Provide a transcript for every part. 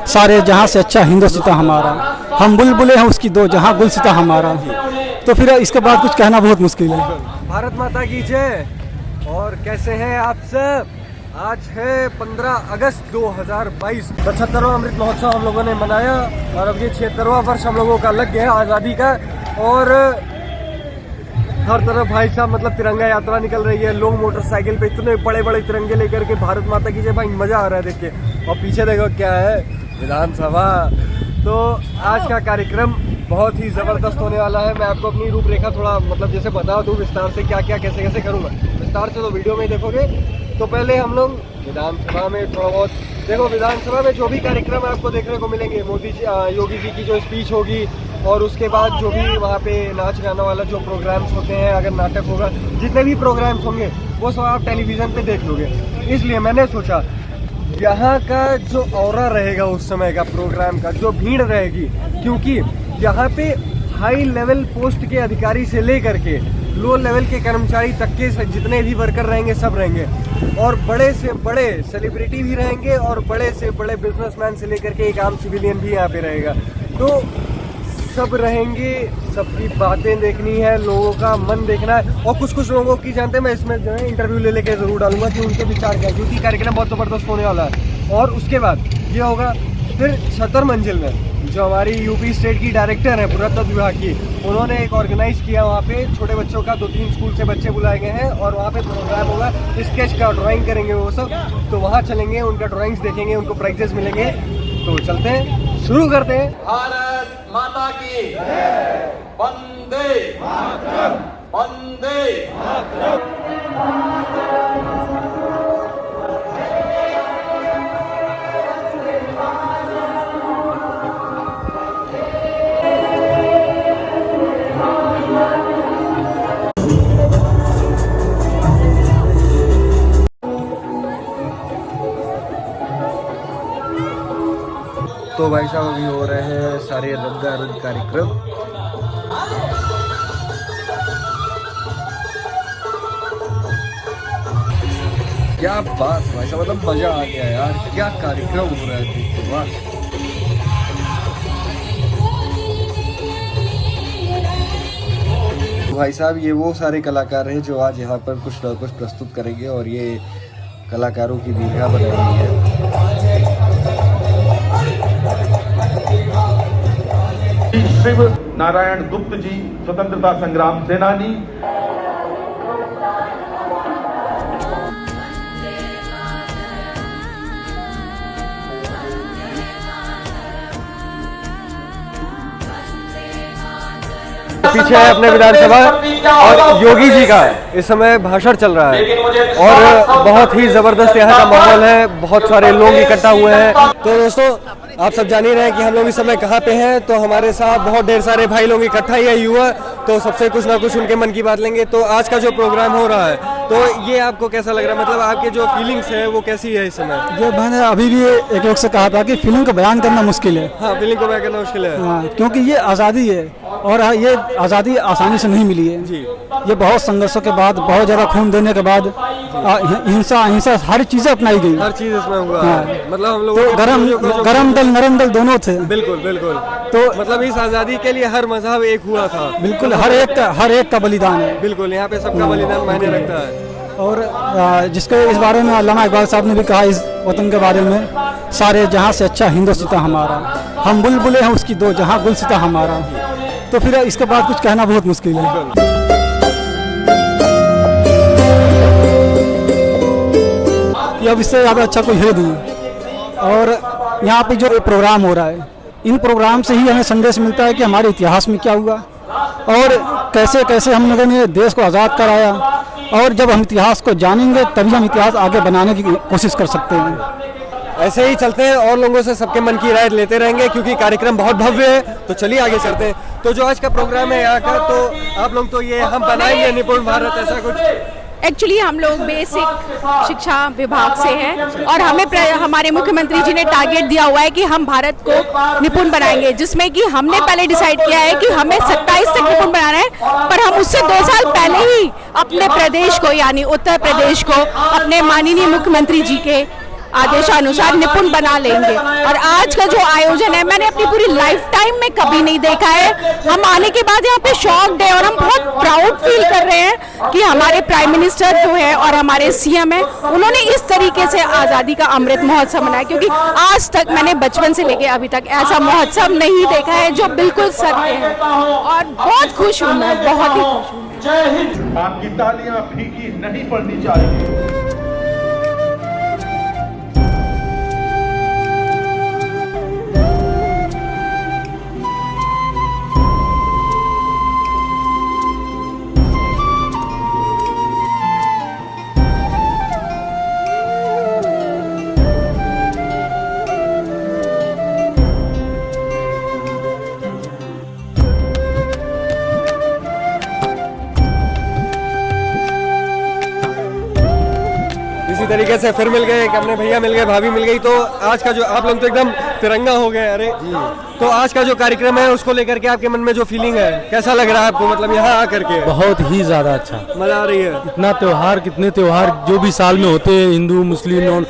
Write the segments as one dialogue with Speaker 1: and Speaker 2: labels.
Speaker 1: सारे जहाँ से अच्छा हिंदुस्तान हमारा, हम बुलबुले हैं उसकी दो जहाँ गुलसिता हमारा। तो फिर इसके बाद कुछ कहना बहुत मुश्किल है।
Speaker 2: भारत माता की जय। और कैसे हैं आप सब? आज है 15 अगस्त 2022। 75वां अमृत महोत्सव हम लोगों ने मनाया और अब ये 76वां वर्ष हम लोगों का लग गया है आज़ादी का। और हर तरफ भाई साहब मतलब तिरंगा यात्रा निकल रही है, लोग मोटरसाइकिल पे इतने बड़े बड़े तिरंगे लेकर के, भारत माता की जय। भाई मजा आ रहा है देख के। और पीछे देखो क्या है, विधानसभा। तो आज का कार्यक्रम बहुत ही ज़बरदस्त होने वाला है। मैं आपको अपनी रूपरेखा थोड़ा मतलब जैसे बता दूँ विस्तार से क्या क्या कैसे कैसे करूँगा। विस्तार से तो वीडियो में ही देखोगे। तो पहले हम लोग विधानसभा में थोड़ा बहुत देखो, विधानसभा में जो भी कार्यक्रम आपको देखने को मिलेंगे, मोदी जी योगी जी की जो स्पीच होगी और उसके बाद जो भी वहाँ पे नाच गाना वाला जो प्रोग्राम्स होते हैं, अगर नाटक होगा, जितने भी प्रोग्राम्स होंगे वो सब आप टेलीविज़न पे देख लोगे। इसलिए मैंने सोचा यहाँ का जो ऑरा रहेगा उस समय का प्रोग्राम का, जो भीड़ रहेगी, क्योंकि यहाँ पे हाई लेवल पोस्ट के अधिकारी से लेकर के लो लेवल के कर्मचारी तक के जितने भी वर्कर रहेंगे सब रहेंगे। और बड़े से बड़े सेलिब्रिटी भी रहेंगे और बड़े से बड़े बिजनेसमैन से लेकर के एक आम सिविलियन भी यहाँ पे रहेगा। तो सब रहेंगे, सबकी बातें देखनी है, लोगों का मन देखना है। और कुछ कुछ लोगों की जानते हैं, मैं इसमें जो है इंटरव्यू ले लेके ज़रूर डालूंगा कि उनके विचार क्या है, क्योंकि कार्यक्रम बहुत ज़बरदस्त होने वाला है। और उसके बाद ये होगा फिर 76 मंजिल में जो हमारी यूपी स्टेट की डायरेक्टर है पुरातत्व विभाग की, उन्होंने एक ऑर्गेनाइज किया। वहाँ पे छोटे बच्चों का 2-3 स्कूल से बच्चे बुलाए गए हैं और वहाँ पे प्रोग्राम होगा, स्केच का ड्राइंग करेंगे वो सब। तो वहाँ चलेंगे, उनका ड्राइंग्स देखेंगे, उनको प्राइजेस मिलेंगे। तो चलते हैं, शुरू करते हैं।
Speaker 3: भारत माता की वंदे मातरम, वंदे मातरम।
Speaker 2: तो भाई साहब अभी हो रहे हैं सारे रंगारंग कार्यक्रम। क्या बात भाई साहब, मतलब मजा आ गया यार, क्या कार्यक्रम हो रहा है देख के। वाह भाई साहब, ये वो सारे कलाकार हैं जो आज यहाँ पर कुछ न कुछ प्रस्तुत करेंगे और ये कलाकारों की दीर्घा बनाई है।
Speaker 4: शिव नारायण गुप्त जी, स्वतंत्रता संग्राम सेनानी।
Speaker 2: पीछे है अपने विधानसभा और योगी जी का इस समय भाषण चल रहा है और बहुत ही जबरदस्त यहाँ का माहौल है, बहुत सारे लोग इकट्ठा हुए हैं। तो दोस्तों आप सब जान ही रहे हैं कि हम लोग इस समय कहाँ पे हैं। तो हमारे साथ बहुत ढेर सारे भाई लोग इकट्ठा ही है, युवा। तो सबसे कुछ ना कुछ उनके मन की बात लेंगे। तो आज का जो प्रोग्राम हो रहा है, तो ये आपको कैसा लग रहा है, मतलब आपके जो फीलिंग्स है वो कैसी है इस समय?
Speaker 1: जो मैंने अभी भी एक लोग से कहा था कि फिल्म को बयान करना मुश्किल है।
Speaker 2: हाँ, फीलिंग को बयान करना मुश्किल है।
Speaker 1: हाँ, क्योंकि ये आज़ादी है और ये आज़ादी आसानी से नहीं मिली है
Speaker 2: जी।
Speaker 1: ये बहुत संघर्षों के बाद, बहुत ज़्यादा खून देने के बाद, हिंसा अहिंसा हर चीज़ें अपनाई गई,
Speaker 2: हर चीज इसमें हुआ।
Speaker 1: हाँ।
Speaker 2: मतलब हम लोग
Speaker 1: तो गरम दल नरम दल दोनों थे।
Speaker 2: बिल्कुल बिल्कुल।
Speaker 1: तो
Speaker 2: मतलब इस आज़ादी के लिए हर मजहब एक हुआ था।
Speaker 1: बिल्कुल हर एक का बलिदान है।
Speaker 2: बिल्कुल, यहाँ पे सबका बलिदान मायने रखता है।
Speaker 1: और जिसके इस बारे में अल्लामा इकबाल साहब ने भी कहा इस वतन के बारे में, सारे जहाँ से अच्छा हिंदुस्तान हमारा, हम बुलबुले हैं उसकी दो जहाँ गुलसिता हमारा। तो फिर इसके बाद कुछ कहना बहुत मुश्किल है। कि अब इससे ज़्यादा अच्छा कोई है नहीं। और यहाँ पे जो प्रोग्राम हो रहा है, इन प्रोग्राम से ही हमें संदेश मिलता है कि हमारे इतिहास में क्या हुआ और कैसे कैसे हम लोगों ने देश को आज़ाद कराया। और जब हम इतिहास को जानेंगे तभी हम इतिहास आगे बनाने की कोशिश कर सकते हैं।
Speaker 2: ऐसे ही चलते हैं और लोगों से सबके मन की राय लेते रहेंगे, क्योंकि कार्यक्रम बहुत भव्य है। तो चलिए आगे चलते हैं। तो जो आज का प्रोग्राम है यहाँ का, तो आप लोग तो ये हम बनाएंगे निपुण भारत, ऐसा कुछ?
Speaker 5: एक्चुअली हम लोग बेसिक शिक्षा विभाग से हैं और हमें हमारे मुख्यमंत्री जी ने टारगेट दिया हुआ है कि हम भारत को निपुण बनाएंगे, जिसमें कि हमने पहले डिसाइड किया है कि हमें 27 तक निपुण बनाना है। पर हम उससे 2 साल पहले ही अपने प्रदेश को यानी उत्तर प्रदेश को अपने माननीय मुख्यमंत्री जी के आदेशानुसार निपुण बना लेंगे। और आज का जो आयोजन है मैंने अपनी पूरी लाइफ टाइम में कभी नहीं देखा है। हम आने के बाद यहाँ पे शॉक्ड है और हम बहुत प्राउड फील कर रहे हैं कि हमारे प्राइम मिनिस्टर जो है और हमारे सीएम है उन्होंने इस तरीके से आज़ादी का अमृत महोत्सव मनाया, क्योंकि आज तक मैंने बचपन से लेके अभी तक ऐसा महोत्सव नहीं देखा है जो बिल्कुल सत्य है। और बहुत खुश हूँ मैं, बहुत ही खुश हूँ।
Speaker 3: जय हिंद।
Speaker 4: आपकी तालियां फीकी नहीं पड़नी चाहिए।
Speaker 2: इसी तरीके से फिर मिल गए, अपने भैया मिल गए, भाभी मिल गई। तो आज का जो आप लोग तो एकदम तिरंगा हो गए। अरे तो आज का जो कार्यक्रम है उसको लेकर के आपके मन में जो फीलिंग है कैसा लग रहा है आपको, मतलब यहाँ आकर के?
Speaker 6: बहुत ही ज़्यादा अच्छा,
Speaker 2: मजा आ रही है।
Speaker 6: इतना त्योहार, कितने त्योहार जो भी साल में होते हैं, हिंदू मुस्लिम नॉन,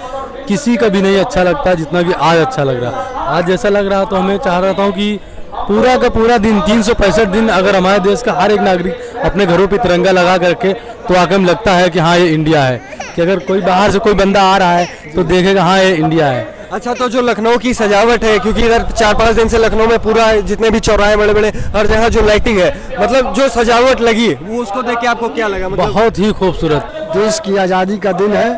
Speaker 6: किसी का भी नहीं अच्छा लगता जितना कि आज अच्छा लग रहा है। आज जैसा लग रहा तो हमें चाह रहा था कि पूरा का पूरा दिन 365 दिन अगर हमारे देश का हर एक नागरिक अपने घरों पे तिरंगा लगा करके तो आगे में लगता है कि हाँ ये इंडिया है, कि अगर कोई बाहर से कोई बंदा आ रहा है तो देखेगा हाँ ये इंडिया है।
Speaker 2: अच्छा, तो जो लखनऊ की सजावट है, क्योंकि इधर 4-5 दिन से लखनऊ में पूरा जितने भी चौराहे बड़े बड़े हर जगह जो लाइटिंग है, मतलब जो सजावट लगी वो उसको देख के आपको क्या लगा? मतलब
Speaker 6: बहुत ही खूबसूरत।
Speaker 1: देश की आज़ादी का दिन है,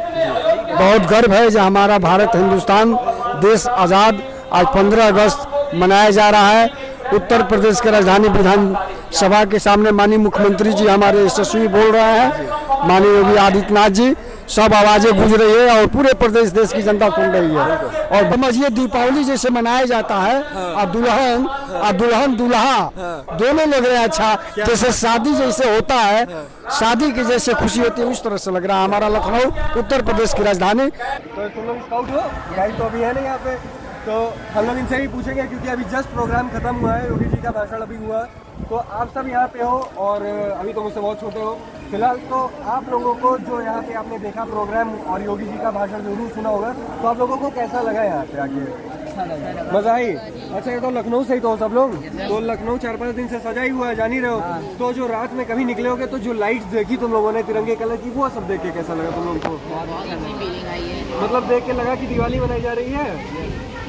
Speaker 1: बहुत गर्व है जो हमारा भारत हिंदुस्तान देश आज़ाद आज 15 अगस्त मनाया जा रहा है। उत्तर प्रदेश के राजधानी विधानसभा के सामने माननीय मुख्यमंत्री जी हमारे यशस्वी बोल रहे हैं, माननीय योगी आदित्यनाथ जी, सब आवाज़ें गूंज रही है और पूरे प्रदेश देश की जनता सुन रही है। और समझिए दीपावली जैसे मनाया जाता है और दुल्हन दूल्हा दोनों लग रहे हैं अच्छा, जैसे शादी जैसे होता है, शादी की जैसे खुशी होती है उस तरह से लग रहा है हमारा लखनऊ उत्तर प्रदेश की राजधानी।
Speaker 2: तो तुम लोग स्काउट हो, गाइड तो अभी है नहीं यहाँ पे, तो हम लोग इनसे भी पूछेंगे क्योंकि अभी जस्ट प्रोग्राम खत्म हुआ है, योगी जी का भाषण अभी हुआ। तो आप सब यहाँ पे हो और अभी तो मुझसे बहुत छोटे हो फिलहाल, तो आप लोगों को जो यहाँ पे आपने देखा प्रोग्राम और योगी जी का भाषण जरूर सुना होगा, तो आप लोगों को कैसा लगा यहाँ पे आके? मजा आई? अच्छा, ये तो लखनऊ से ही तो सब लोग, तो लखनऊ 4-5 दिन से सजा ही हुआ है, जान ही रहे हो। तो जो रात में कभी निकले होगे तो जो लाइट्स देखी तुम लोगों ने तिरंगे कलर की, वो सब देख के कैसा लगा तुम लोगों को? मतलब देख के लगा कि दिवाली मनाई जा रही है।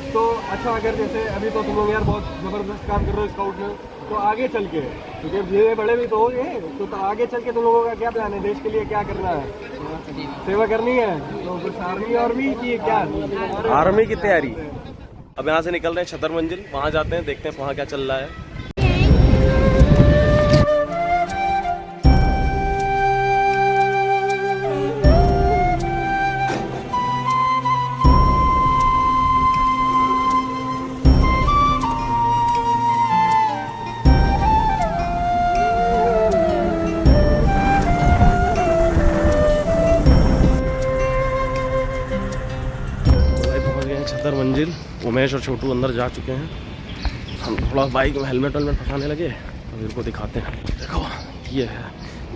Speaker 2: तो अच्छा, अगर जैसे अभी तो तुम लोग यार बहुत ज़बरदस्त काम कर रहे हो स्काउट में, तो आगे चल के, क्योंकि ये बड़े भी तो हो गए, तो आगे चल के तुम लोगों का क्या प्लान है? देश के लिए क्या करना है? सेवा करनी है? तो कुछ आर्मी और भी की क्या?
Speaker 7: आर्मी की तैयारी। अब यहाँ से निकल रहे हैं छतर मंजिल, वहाँ जाते हैं, देखते हैं वहाँ क्या चल रहा है। छतर मंजिल, उमेश और छोटू अंदर जा चुके हैं। हम थोड़ा बाइक में हेलमेट वेलमेट फंसाने लगे, तो इनको दिखाते हैं। देखो, ये है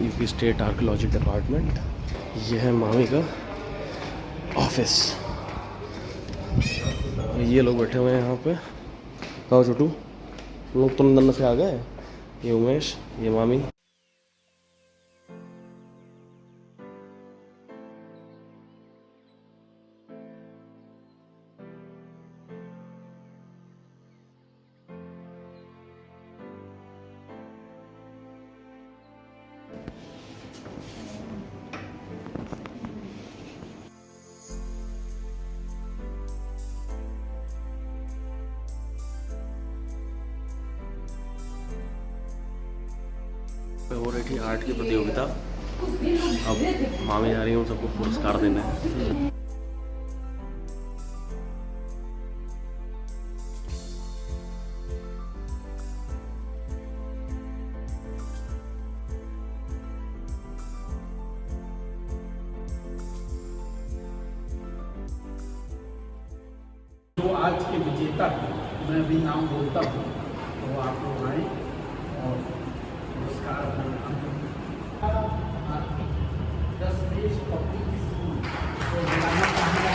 Speaker 7: यूपी स्टेट आर्कियोलॉजी डिपार्टमेंट, ये है मामी का ऑफिस, ये लोग बैठे हुए हैं यहाँ पे। कहो छोटू, लोग तुम अंदर से आ गए? ये उमेश, ये मामी। हो रही थी आर्ट की प्रतियोगिता, अब मामी जा रही हूँ सबको पुरस्कार देने।
Speaker 8: जो आज के विजेता हैं, मैं अभी नाम बोलता हूँ तो आप लोग आए और पुरस्कार अपना नाम दस देश पब्लिक स्कूल को दिलाना चाहूँगा।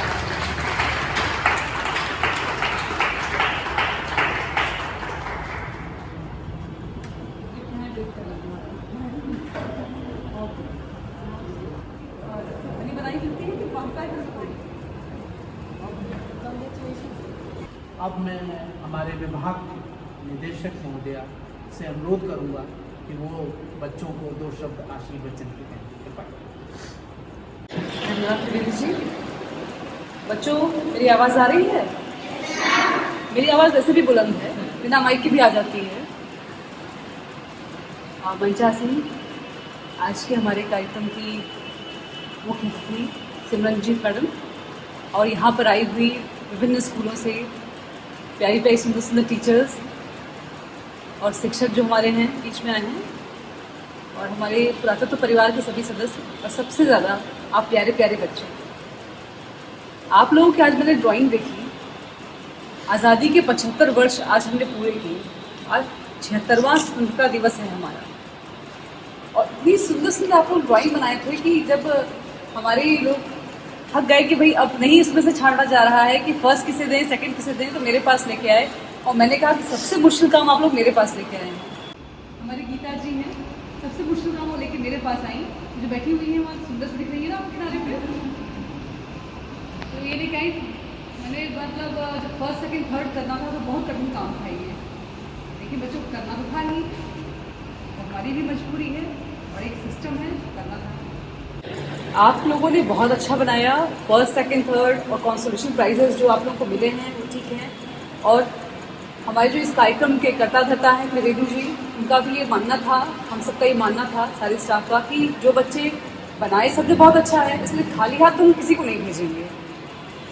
Speaker 5: मिलती है कि पंपा है।
Speaker 8: अब मैं हमारे विभाग के निदेशक महोदया से अनुरोध करूंगा कि वो बच्चों को 2 शब्द आशीर्वचन के दें। कृपया।
Speaker 9: धन्यवाद त्रिवेदी जी। बच्चों, मेरी आवाज़ आ रही है? मेरी आवाज़ वैसे भी बुलंद है, बिना माइक की भी आ जाती है। मंचा सिंह, आज के हमारे कार्यक्रम की मुख्य अतिथि सिमरनजीत मैडम और यहाँ पर आई हुई विभिन्न स्कूलों से प्यारी प्यारी सुंदर सुंदर टीचर्स और शिक्षक जो हमारे हैं बीच में आए हैं, और हमारे पुरातत्व परिवार के सभी सदस्य, और सबसे ज़्यादा आप प्यारे प्यारे बच्चे। आप लोगों की आज मैंने ड्राइंग देखी। आज़ादी के 75 वर्ष आज हमने पूरे किए। आज 76वां स्वतंत्रता दिवस है हमारा, और इतनी सुंदर सुंदर आप लोग ड्राइंग बनाए थे कि जब हमारे लोग थक गए कि भाई अब नहीं इसमें से छाड़ना जा रहा है कि फर्स्ट किसे दें, सेकंड किसे दें, तो मेरे पास लेके आए और मैंने कहा कि सबसे मुश्किल काम आप लोग मेरे पास लेके आए हैं। हमारी गीता जी हैं, सबसे मुश्किल काम वो लेके मेरे पास आई, जो बैठी हुई है वहाँ सुंदर से दिख रही है ना आपके किनारे पे। तो ये लेके आई, मैंने मतलब जब फर्स्ट सेकंड थर्ड करना था तो बहुत कठिन काम था ये, लेकिन बच्चों को करना तो था नहीं, हमारी भी मजबूरी है और एक सिस्टम है, करना था। आप लोगों ने बहुत अच्छा बनाया। फर्स्ट सेकंड थर्ड और कंसोलेशन प्राइजेस जो आप लोगों को मिले हैं वो ठीक हैं, और हमारे जो इस कार्यक्रम के कर्ता धर्ता हैं त्रिवेदी जी, उनका भी ये मानना था, हम सबका ये मानना था सारे स्टाफ का कि जो बच्चे बनाए सब जो बहुत अच्छा है, इसलिए खाली हाथ तो हम किसी को नहीं भेजेंगे,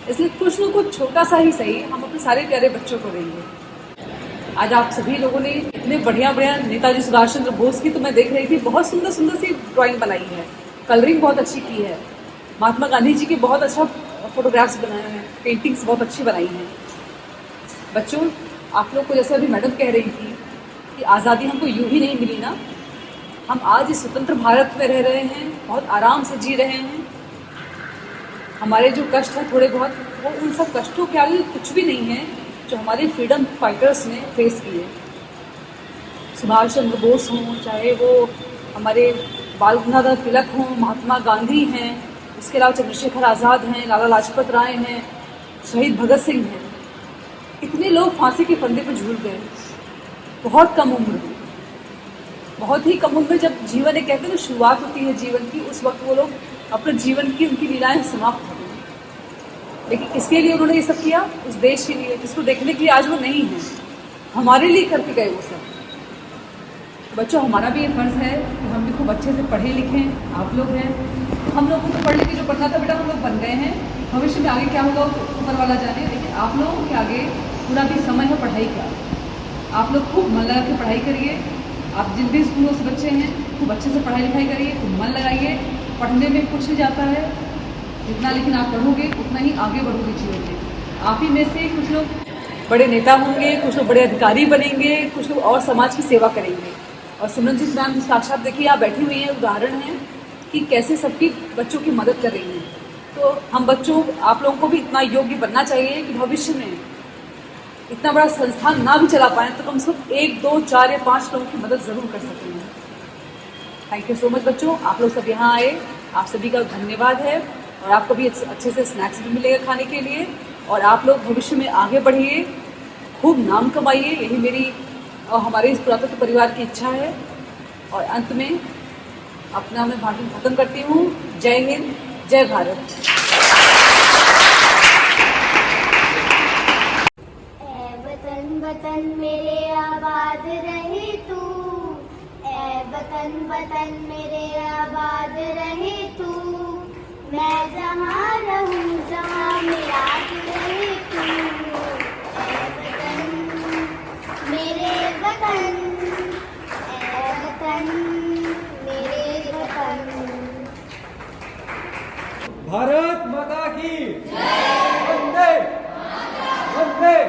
Speaker 9: इसलिए कुछ न कुछ छोटा सा ही सही हम अपने सारे प्यारे बच्चों को देंगे। आज आप सभी लोगों ने इतने बढ़िया बढ़िया नेताजी सुभाष चंद्र बोस की, तो मैं देख रही थी, बहुत सुंदर सुंदर सी ड्राइंग बनाई है, कलरिंग बहुत अच्छी की है। महात्मा गांधी जी के बहुत अच्छा फोटोग्राफ्स बनाए हैं, पेंटिंग्स बहुत अच्छी बनाई हैं। बच्चों, आप लोग को जैसे अभी मैडम कह रही थी कि आज़ादी हमको यूं ही नहीं मिली ना, हम आज इस स्वतंत्र भारत में रह रहे हैं, बहुत आराम से जी रहे हैं। हमारे जो कष्ट हैं थोड़े बहुत, वो उन सब कष्टों के आगे कुछ भी नहीं है जो हमारे फ्रीडम फाइटर्स ने फेस किए। सुभाष चंद्र बोस हों, चाहे वो हमारे बाल गंगाधर तिलक हों, महात्मा गांधी हैं, इसके अलावा चंद्रशेखर आज़ाद हैं, लाला लाजपत राय हैं, शहीद भगत सिंह हैं, इतने लोग फांसी के फंदे पर झूल गए बहुत कम उम्र में। बहुत ही कम उम्र में जब जीवन एक कहते हैं ना शुरुआत होती है जीवन की, उस वक्त वो लोग अपने जीवन की उनकी लीलाएं समाप्त हो गई। लेकिन किसके लिए उन्होंने ये सब किया? उस देश के लिए, जिसको देखने के लिए आज वो नहीं है, हमारे लिए करके गए वो सब। बच्चों, हमारा भी ये फर्ज है कि हम भी खूब अच्छे से पढ़े लिखें। आप लोग हैं, हम लोगों को पढ़ लिख के जो बनना था बेटा हम लोग बन गए हैं, भविष्य में आगे क्या होगा ऊपर वाला जाने, लेकिन आप लोगों के आगे पूरा भी समय है पढ़ाई का। आप लोग खूब मन लगा के पढ़ाई करिए। आप जिन भी स्कूलों से बच्चे हैं खूब अच्छे से पढ़ाई लिखाई करिए, खूब मन लगाइए। पढ़ने में कुछ नहीं जाता है, जितना लेकिन आप पढ़ोगे उतना ही आगे बढ़ोगे जीवन में। आप ही में से कुछ लोग बड़े नेता होंगे, कुछ लोग बड़े अधिकारी बनेंगे, कुछ लोग और समाज की सेवा करेंगे। और सिमरनजीत मैम साक्षात देखिए आप बैठी हुई हैं, उदाहरण है कि कैसे सबकी बच्चों की मदद कर रही हैं। तो हम बच्चों, आप लोगों को भी इतना योग्य बनना चाहिए कि भविष्य में इतना बड़ा संस्थान ना भी चला पाएँ तो कम से कम 1, 2, 4 या 5 लोगों की मदद ज़रूर कर सकेंगे। थैंक यू सो मच बच्चों, आप लोग सब यहाँ आए, आप सभी का धन्यवाद है। और आपको भी अच्छे से स्नैक्स भी मिलेगा खाने के लिए, और आप लोग भविष्य में आगे बढ़िए, खूब नाम कमाइए, यही मेरी और हमारे इस पुरातत्व परिवार की इच्छा है। और अंत में अपना मैं भाषण खत्म करती हूँ। जय हिंद, जय भारत।
Speaker 10: वतन वतन मेरे आबाद रहे तू, ऐ वतन वतन मेरे आबाद रहे तू, मैं जहाँ रहूँ जहाँ मेरा रहे तू, ऐ वतन मेरे वतन, ऐ वतन मेरे वतन।
Speaker 2: भारत माता की वंदे वंदे।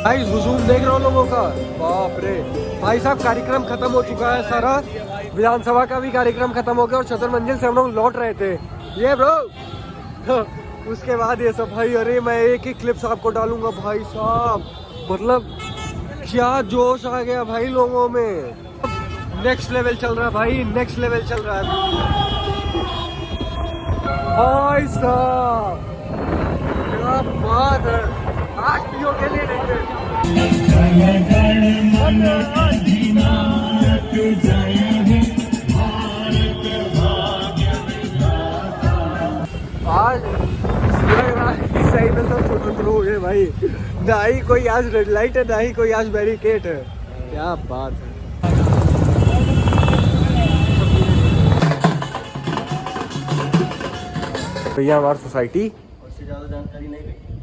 Speaker 2: भाई हुजूम देख रहे हो लोगों का, बाप रे। भाई साहब कार्यक्रम खत्म हो चुका है सारा, विधानसभा का भी कार्यक्रम खत्म हो गया और छतर मंजिल से हम लोग लौट रहे थे ये ब्रो। उसके बाद ये सब भाई, अरे मैं एक ही क्लिप्स आपको डालूंगा भाई साहब, मतलब क्या जोश आ गया भाई लोगों में। नेक्स्ट लेवल चल रहा है भाई, नेक्स्ट लेवल चल रहा है भाई साहब, क्या बात है। आज पीओ के लिए नहीं थे। आज लग रहा है कि सही में सब स्वतंत्र हो गए भाई, ना ही कोई आज रेड लाइट है, ना ही कोई आज बैरिकेड है। क्या बात है। भैया हमारी सोसाइटी
Speaker 7: उससे ज़्यादा जानकारी नहीं देंगे।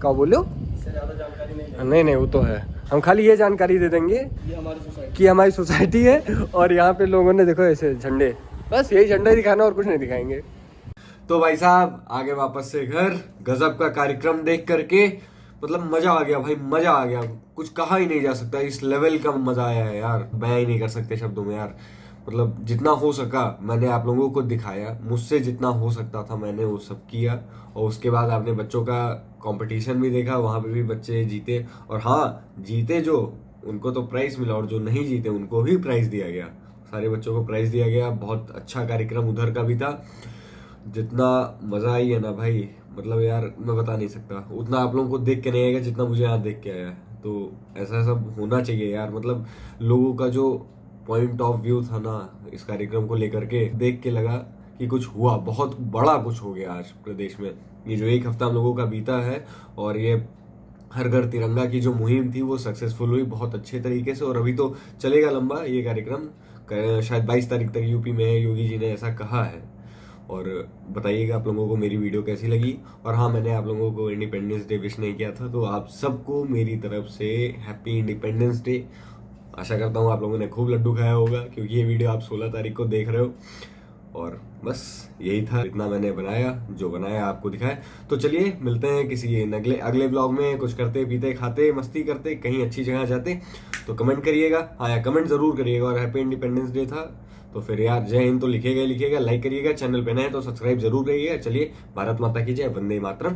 Speaker 2: क्या बोलो?
Speaker 7: इससे ज़्यादा जानकारी नहीं
Speaker 2: नहीं वो तो है, हम खाली ये जानकारी दे देंगे
Speaker 7: ये हमारी सोसाइटी
Speaker 2: कि हमारी सोसाइटी है और यहाँ पे लोगों ने देखो ऐसे झंडे, बस यही झंडा ही दिखाना और कुछ नहीं दिखाएंगे। तो भाई साहब आगे वापस से घर, गजब का कार्यक्रम देख करके मतलब मजा आ गया भाई, मजा आ गया, कुछ कहा ही नहीं जा सकता। इस लेवल का मजा आया है यार, बयां ही नहीं कर सकते शब्दों में यार। मतलब जितना हो सका मैंने आप लोगों को दिखाया, मुझसे जितना हो सकता था मैंने वो सब किया। और उसके बाद आपने बच्चों का कंपटीशन भी देखा, वहाँ पे भी बच्चे जीते। और हाँ, जीते जो उनको तो प्राइज मिला और जो नहीं जीते उनको भी प्राइज दिया गया, सारे बच्चों को प्राइज दिया गया। बहुत अच्छा कार्यक्रम उधर का भी था। जितना मज़ा आई है ना भाई, मतलब यार मैं बता नहीं सकता, उतना आप लोगों को देख के नहीं आएगा जितना मुझे यहाँ देख के आया। तो ऐसा सब होना चाहिए यार, मतलब लोगों का जो पॉइंट ऑफ व्यू था ना इस कार्यक्रम को लेकर के, देख के लगा कि कुछ हुआ, बहुत बड़ा कुछ हो गया आज प्रदेश में। ये जो एक हफ्ता हम लोगों का बीता है और ये हर घर तिरंगा की जो मुहिम थी वो सक्सेसफुल हुई बहुत अच्छे तरीके से। और अभी तो चलेगा लंबा ये कार्यक्रम, शायद 22 तारीख तक यूपी में है, योगी जी ने ऐसा कहा है। और बताइएगा आप लोगों को मेरी वीडियो कैसी लगी। और हाँ, मैंने आप लोगों को इंडिपेंडेंस डे विश नहीं किया था, तो आप सबको मेरी तरफ से हैप्पी इंडिपेंडेंस डे। आशा करता हूँ आप लोगों ने खूब लड्डू खाया होगा, क्योंकि ये वीडियो आप 16 तारीख को देख रहे हो। और बस यही था, इतना मैंने बनाया, जो बनाया आपको दिखाया। तो चलिए मिलते हैं किसी अगले ब्लॉग में, कुछ करते पीते खाते मस्ती करते कहीं अच्छी जगह जाते। तो कमेंट करिएगा, हाँ यार कमेंट जरूर करिएगा। और हैप्पी इंडिपेंडेंस डे था तो फिर यार जय हिंद तो लिखेगा, लाइक करिएगा, चैनल पे नए हैं तो सब्सक्राइब जरूर करिएगा। चलिए, भारत माता की जय, वंदे मातरम।